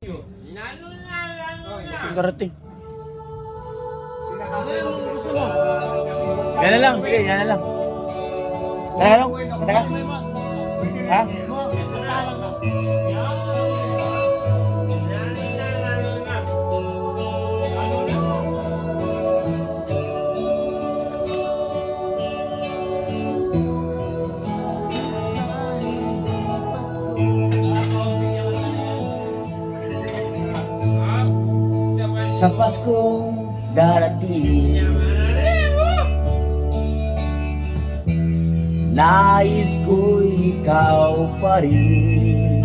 Darating. Yan na lang, sige, yan na lang. Tara lang, tara. Ha? Sa Paskong darating, nais ko ikaw pa rin.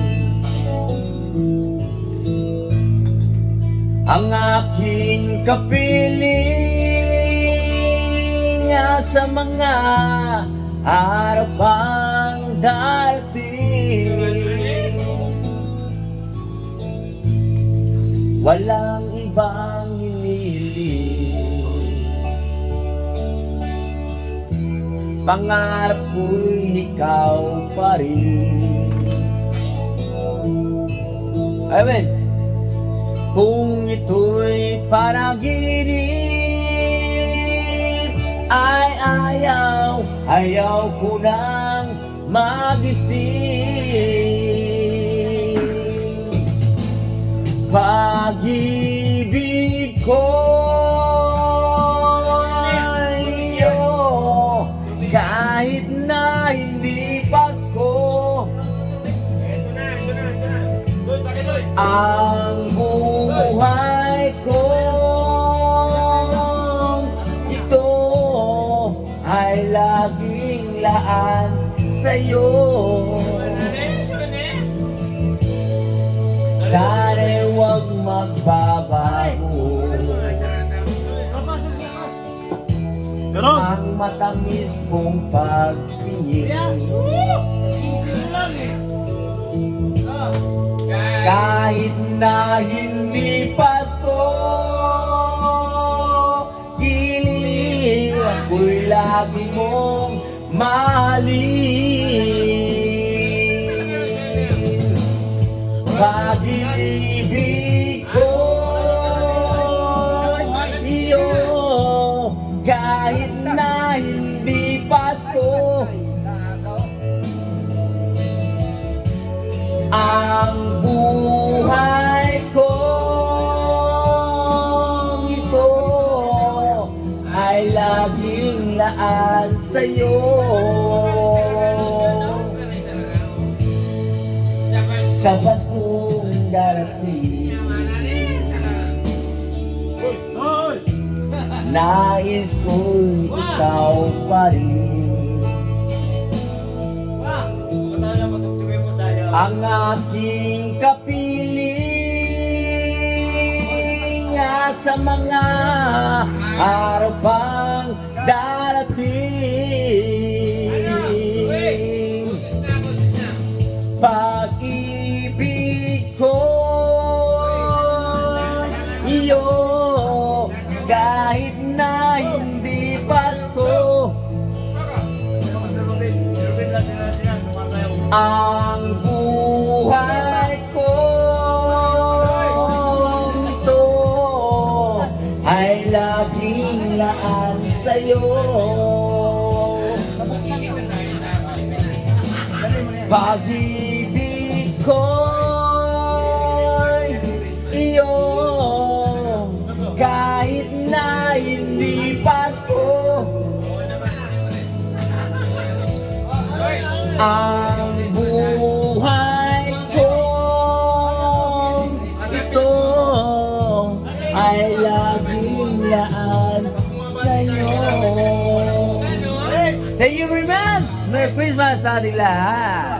Ang aking kapiling sa mga harapang darating. Walang ibang hiniling, pangarap ko'y ikaw pa rin. Amen. Kung ito'y panaginip, ay ayaw ko nang magising. Pag-ibig ko iyo, kahit na hindi Pasko, ang buhay ko ito ay laging laan sa'yo. Sana'y huwag magbabago ang matamis mong pagtingin. Kahit na hindi Pasko, giliw ako'y lagi mong mahalin. Pag-ibig ko iyo, kahit na hindi Pasko, ang buhay ko ito ay laging laan sa'yo. Sa Paskong darating, nais ko'y ikaw pa rin. Ang aking kapiling sa mga harapang darating. Pag-ibig ko iyo, kahit na hindi Pasko, ang buhay ko ito ay laging laan sa'yo. Pag-ibig ko iyo, kahit na hindi Pasko, ang buhay ko ito ay laging laan sa'yo. Thank you very much! Merry Christmas sa ating lahat!